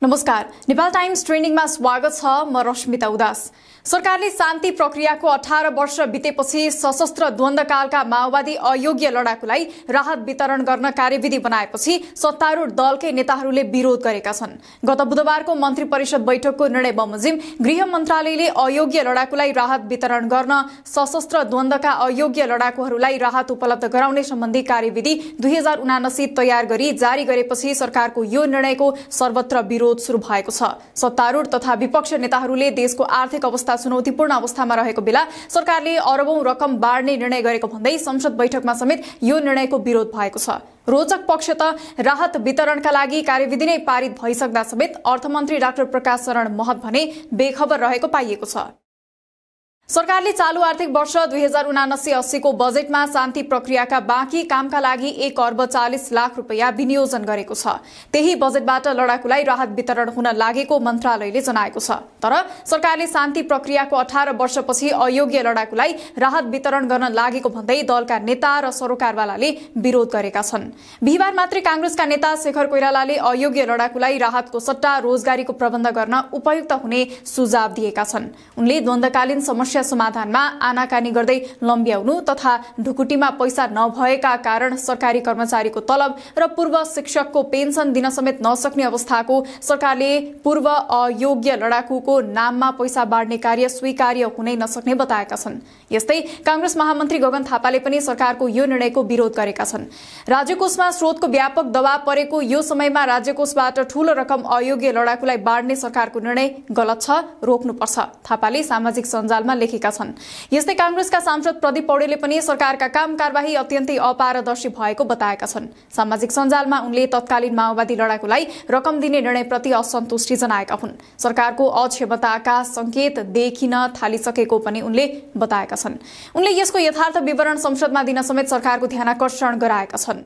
नमस्कार, नेपाल टाइम्स ट्रेन्डिङमा स्वागत छ। म रश्मिता उदास। सरकारले शान्ति प्रक्रियाको 18 वर्ष बितेपछि सशस्त्र द्वन्द्वकालका माओवादी अयोग्य लडाकुलाई राहत वितरण गर्न कार्यविधि बनाएपछि सत्तारूढ दलकै नेताहरूले विरोध गरेका छन्। गत बुधबारको मन्त्री परिषद बैठकको निर्णय बमोजिम गृह मन्त्रालयले अयोग्य लडाकुलाई राहत वितरण गर्न, सशस्त्र द्वन्द्वका अयोग्य लडाकुहरूलाई राहत उपलब्ध गराउने सम्बन्धी कार्यविधि 2079 तयार गरी जारी गरेपछि सरकारको यो निर्णयको सर्वत्र विरोध सुरु भएको छ। सत्तारूढ तथा विपक्ष नेताहरूले देशको आर्थिक अवस्था चुनौतीपूर्ण अवस्थामा रहेको बेला सरकारले अरबौं रकम बाँड्ने निर्णय गरेको भन्दै संसद बैठकमा समेत यो निर्णयको विरोध भएको छ। रोचक पक्ष त राहत वितरणका लागि कार्यविधि नै पारित भइसक्दा समेत अर्थमन्त्री डाक्टर प्रकाश शरण महत भने बेखबर रहेको पाइएको छ। सरकारले चालू आर्थिक वर्ष 2079-80 को बजेटमा शान्ति प्रक्रियाका बाँकी कामका लागि 1 अर्ब 40 लाख रुपैयाँ विनियोजन गरेको छ। त्यही बजेटबाट लडाकुलाई राहत वितरण हुन लागेको मन्त्रालयले जनाएको छ। तर सरकारले शान्ति प्रक्रियाको 18 वर्षपछि अयोग्य लडाकुलाई राहत वितरण गर्न लागेको भन्दै दलका नेता र सरोकारवालाले विरोध गरेका छन्। बिहीबार मात्रै कांग्रेसका नेता शेखर कोइरालाले अयोग्य लडाकुलाई राहतको सट्टा रोजगारीको प्रबन्ध गर्न उपयुक्त हुने सुझाव दिएका छन्। उनले द्वन्द्वकालीन समस्या समाधानमा आनाकानी गर्दै लम्ब्याउनु तथा ढुकुटीमा पैसा नभएका कारण सरकारी कर्मचारीको तलब र पूर्व शिक्षकको पेन्सन दिन समेत नसक्ने अवस्थाको सरकारले पूर्व अयोग्य लडाकुको नाममा पैसा बाँड्ने कार्य स्वीकार्य हुनै नसक्ने बताएका छन्। यस्तै कांग्रेस महामन्त्री गगन थापाले पनि सरकारको यो निर्णयको विरोध गरेका छन्। राज्यकोषमा स्रोतको व्यापक दबाव परेको यो समयमा राज्यकोषबाट ठूलो रकम अयोग्य लडाकुलाई बाँड्ने सरकारको निर्णय गलत छ, रोक्नुपर्छ, थापाले सामाजिक सञ्जालमा लेखेका छन्। यस्तै कांग्रेसका सांसद प्रदीप पौडेलले पनि सरकारका काम कारबाही अत्यन्तै अपारदर्शी भएको बताएका छन्। सामाजिक सञ्जालमा उनले तत्कालीन माओवादी लडाकुलाई रकम दिने निर्णयप्रति असन्तुष्टि जनाएका हुन्। सरकारको अक्षमताका संकेत देखिन थालिसकेको पनि उनले बताएका छन्। उनले यसको यथार्थ विवरण संसदमा दिन समेत सरकारको ध्यानाकर्षण गराएका छन्।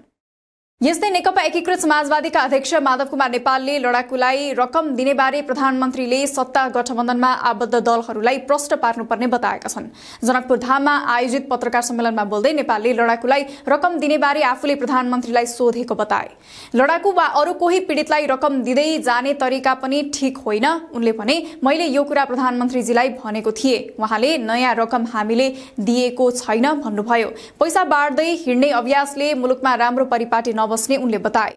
यस्तै नेकपा एकीकृत समाजवादीका अध्यक्ष माधव कुमार नेपालले लडाकुलाई रकम दिने बारे प्रधानमन्त्रीले सत्ता गठबन्धनमा आबद्ध दलहरूलाई प्रश्न पार्नुपर्ने बताएका छन्। जनकपुर धाममा आयोजित पत्रकार सम्मेलनमा बोल्दै नेपालले लडाकुलाई रकम दिने बारे आफूले प्रधानमन्त्रीलाई सोधेको बताए। लडाकु वा अरू कोही पीडितलाई रकम दिँदै जाने तरिका पनि ठीक होइन। उनले भने, मैले यो कुरा प्रधानमन्त्रीजीलाई भनेको थिएँ, उहाँले नयाँ रकम हामीले दिएको छैन भन्नुभयो। पैसा बाँड्दै हिँड्ने अभ्यासले मुलुकमा राम्रो परिपाटी बस्ने उनले बताए।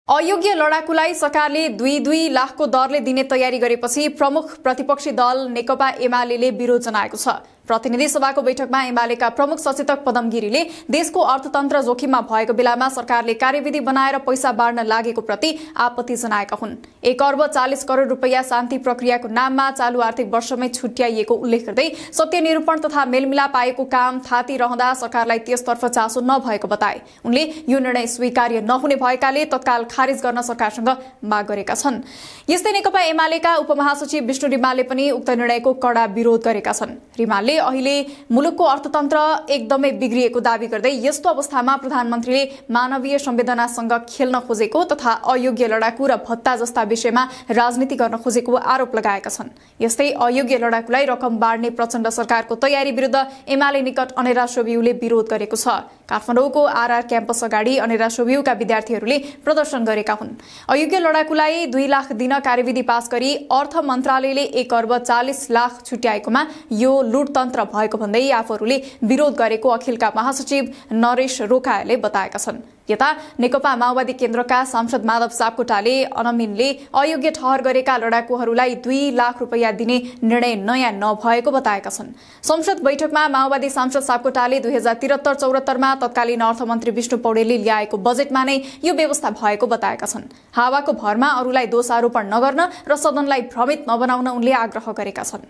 अयोग्य लडाकुलाई सरकारले 2 लाखको दरले दिने तयारी गरेपछि प्रमुख प्रतिपक्षी दल नेकपा एमाले विरोध जनाएको छ। प्रतिनिधि सभाको बैठकमा एमालेका प्रमुख सचेतक पदम गिरीले देशको अर्थतन्त्र जोखिममा भएको बेलामा सरकारले कार्यविधि बनाएर पैसा बाँड्न लागेको प्रति आपत्ति जनाएका हुन्। 1 अर्ब 40 करोड रुपैयाँ शान्ति प्रक्रियाको नाममा चालू आर्थिक वर्षमै छुट्याइएको उल्लेख गर्दै सत्य निरूपण तथा मेलमिलाप आएको काम थाती रहँदा सरकारलाई त्यसतर्फ चासो नभएको बताए। उनले यो निर्णय स्वीकार्य नहुने भएकाले तत्काल खारेज गर्न सरकारसँग माग गरेका छन्। यस्तै नेकपा एमालेका उपमहासचिव विष्णु रिमालले पनि उक्त निर्णयको कडा विरोध गरेका छन्। रिमालले अहिले मुलुकको अर्थतन्त्र एकदमै बिग्रिएको दावी गर्दै यस्तो अवस्थामा प्रधानमन्त्रीले मानवीय संवेदनासँग खेल्न खोजेको तथा अयोग्य लडाकु र भत्ता जस्ता विषयमा राजनीति गर्न खोजेको आरोप लगाएका छन्। यस्तै अयोग्य लडाकुलाई रकम बाँड्ने प्रचण्ड सरकारको तयारी विरुद्ध एमाले निकट अनेरा सोभियुले विरोध गरेको छ। काठमाडौँको आरआर क्याम्पस अगाडि अनेरा सोभियुका विद्यार्थीहरूले प्रदर्शन गरेका हुन्। अयोग्य लडाकुलाई 2 लाख दिन कार्यविधि पास गरी अर्थ मन्त्रालयले 1 अर्ब 40 लाख छुट्याएकोमा यो लुटतन्त्र भएको भन्दै आफूहरूले विरोध गरेको अखिलका महासचिव नरेश रोकाले बताएका छन्। यता नेकपा माओवादी केन्द्रका सांसद माधव सापकोटाले अनमिनले अयोग्य ठहर गरेका लडाकुहरूलाई 2 लाख रुपैयाँ दिने निर्णय नयाँ नभएको बताएका छन्। संसद बैठकमा माओवादी सांसद सापकोटाले 2073-74 मा तत्कालीन अर्थमन्त्री विष्णु पौडेलले ल्याएको बजेटमा नै यो व्यवस्था भएको बताएका छन्। हावाको भरमा अरूलाई दोष आरोपण नगर्न र सदनलाई भ्रमित नबनाउन उनले आग्रह गरेका छन्।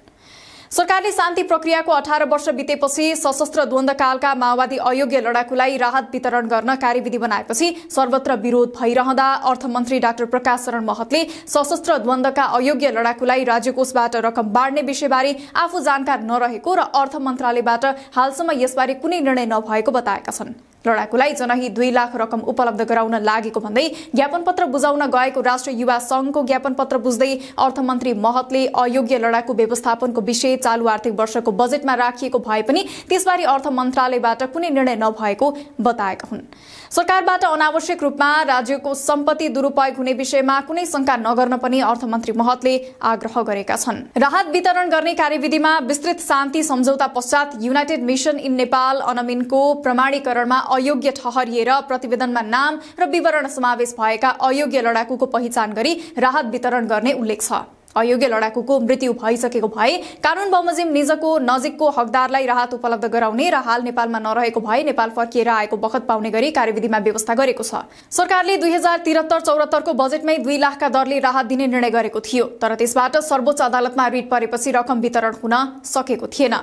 सरकारले शान्ति प्रक्रियाको 18 वर्ष बितेपछि सशस्त्र द्वन्द्वकालका माओवादी अयोग्य लडाकुलाई राहत वितरण गर्न कार्यविधि बनाएपछि सर्वत्र विरोध भइरहँदा अर्थमन्त्री डाक्टर प्रकाश शरण महतले सशस्त्र द्वन्द्वका अयोग्य लडाकुलाई राज्यकोषबाट रकम बाँड्ने विषयबारे आफू जानकार नरहेको र अर्थ मन्त्रालयबाट हालसम्म यसबारे कुनै निर्णय नभएको बताएका छन्। लडाकुलाई जनही 2 लाख रकम उपलब्ध गराउन लागेको भन्दै ज्ञापनपत्र बुझाउन गएको राष्ट्रिय युवा संघको ज्ञापनपत्र बुझ्दै अर्थमन्त्री महतले अयोग्य लडाकु व्यवस्थापनको विषय चालू आर्थिक वर्षको बजेटमा राखिएको भए पनि त्यसबारे अर्थ मन्त्रालयबाट कुनै निर्णय नभएको बताएका हुन्। सरकारबाट अनावश्यक रूपमा राज्यको सम्पत्ति दुरुपयोग हुने विषयमा कुनै शंका नगर्न पनि अर्थमन्त्री महतले आग्रह गरेका छन्। राहत वितरण गर्ने कार्यविधिमा विस्तृत शान्ति सम्झौता पश्चात युनाइटेड मिशन इन नेपाल अनमिनको प्रमाणीकरणमा अयोग्य ठहरिएर प्रतिवेदनमा नाम र विवरण समावेश भएका अयोग्य लडाकुको पहिचान गरी राहत वितरण गर्ने उल्लेख छ। अयोग्य लडाकुको मृत्यु भइसकेको भए कानून बमोजिम निजको नजिकको हकदारलाई राहत उपलब्ध गराउने र हाल नेपालमा नरहेको भए नेपाल फर्किएर आएको बखत पाउने गरी कार्यविधिमा व्यवस्था गरेको छ। सरकारले 2073-74 को बजेटमै 2 लाखका दरले राहत दिने निर्णय गरेको थियो, तर त्यसबाट सर्वोच्च अदालतमा रिट परेपछि रकम वितरण हुन सकेको थिएन।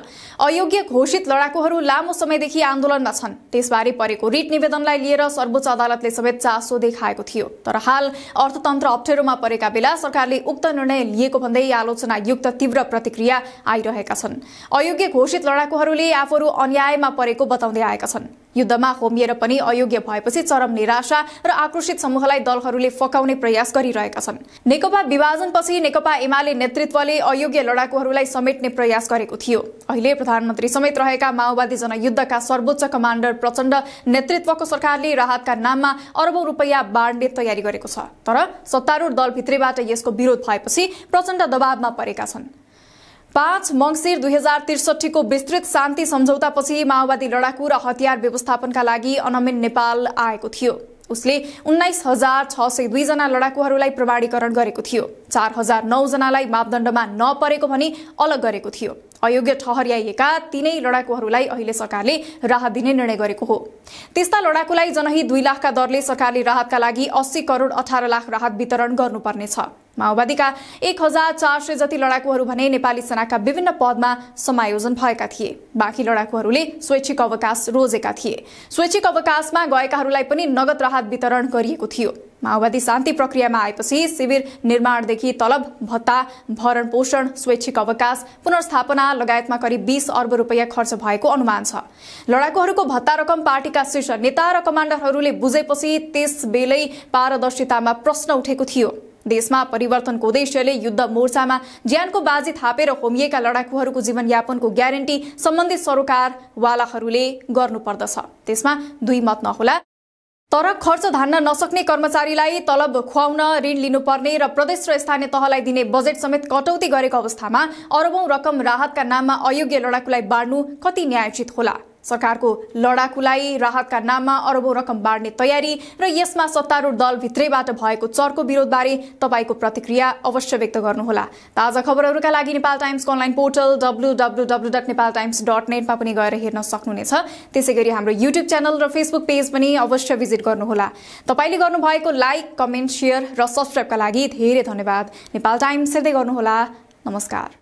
अयोग्य घोषित लडाकुहरू लामो समयदेखि आन्दोलनमा छन्। त्यसबारे परेको रिट निवेदनलाई लिएर सर्वोच्च अदालतले समेत चासो देखाएको थियो, तर हाल अर्थतन्त्र अप्ठ्यारोमा परेका बेला सरकारले उक्त निर्णय लिएको भन्दै आलोचनायुक्त तीव्र प्रतिक्रिया आइरहेका छन्। अयोग्य घोषित लडाकुहरूले आफूहरू अन्यायमा परेको बताउँदै आएका छन्। युद्धमा होमिएर पनि अयोग्य भएपछि चरम निराशा र आक्रोशित समूहलाई दलहरूले फकाउने प्रयास गरिरहेका छन्। नेकपा विभाजनपछि नेकपा एमाले नेतृत्वले अयोग्य लडाकुहरूलाई समेट्ने प्रयास गरेको थियो। अहिले प्रधानमन्त्री समेत रहेका माओवादी जनयुद्धका सर्वोच्च कमान्डर प्रचण्ड नेतृत्वको सरकारले राहतका नाममा अरबौं रुपैयाँ बाँड्ने तयारी गरेको छ, तर सत्तारूढ दलभित्रैबाट यसको विरोध भएपछि प्रचण्ड दबावमा परेका छन्। 5 मङ्सिर 2063 को विस्तृत शान्ति सम्झौतापछि माओवादी लडाकु र हतियार व्यवस्थापनका लागि अनमिन नेपाल आएको थियो। उसले 19,602 जना लडाकुहरूलाई प्रमाणीकरण गरेको थियो। 4,009 जनालाई मापदण्डमा नपरेको भनी अलग गरेको थियो। अयोग्य ठहर्याइएका तीनै लडाकुहरूलाई अहिले सरकारले राहत दिने निर्णय गरेको हो। त्यस्ता लडाकुलाई जनही 2 लाखका दरले सरकारले राहतका लागि 80 करोड 18 लाख राहत वितरण गर्नुपर्नेछ। माओवादीका 1,400 जति लडाकुहरू भने नेपाली सेनाका विभिन्न पदमा समायोजन भएका थिए। बाँकी लडाकुहरूले स्वैच्छिक अवकाश रोजेका थिए। स्वैच्छिक अवकाशमा गएकाहरूलाई पनि नगद राहत वितरण गरिएको थियो। माओवादी शान्ति प्रक्रियामा आएपछि शिविर निर्माणदेखि तलब भत्ता, भरण पोषण, स्वैच्छिक अवकाश, पुनर्स्थापना लगायतमा करिब 20 अर्ब रुपैयाँ खर्च भएको अनुमान छ। लडाकुहरूको भत्ता रकम पार्टीका शीर्ष नेता र कमाण्डरहरूले बुझेपछि त्यसबेलै पारदर्शितामा प्रश्न उठेको थियो। देशमा परिवर्तनको उद्देश्यले युद्ध मोर्चामा ज्यानको बाजी थापेर होमिएका लडाकुहरूको जीवनयापनको ग्यारेन्टी सम्बन्धित सरकारवालाहरूले गर्नुपर्दछ। त्यसमा दुई मत नहोला, तर खर्च धान्न नसक्ने कर्मचारीलाई तलब खुवाउन ऋण लिनुपर्ने र प्रदेश र स्थानीय तहलाई दिने बजेट समेत कटौती गरेको अवस्थामा अरबौं रकम राहतका नाममा अयोग्य लडाकुलाई बाँड्नु कति न्यायोचित होला? सरकारको लडाकुलाई राहतका नाममा अरबौं रकम बाँड्ने तयारी र यसमा सत्तारूढ दल भित्रैबाट भएको चर्को विरोधबारे तपाईको प्रतिक्रिया अवश्य व्यक्त गर्नुहोला। ताजा खबरहरूका लागि नेपाल टाइम्सको अनलाइन पोर्टल www.nepaltimes.net मा पनि गएर हेर्न सक्नुहुनेछ। त्यसैगरी हाम्रो युट्युब च्यानल र फेसबुक पेज पनि अवश्य भिजिट गर्नुहोला। तपाईले गर्नुभएको लाइक, कमेन्ट, शेयर र सब्स्क्राइबका लागि धेरै धन्यवाद। नेपाल टाइम्स हेर्दै गर्नुहोला। नमस्कार।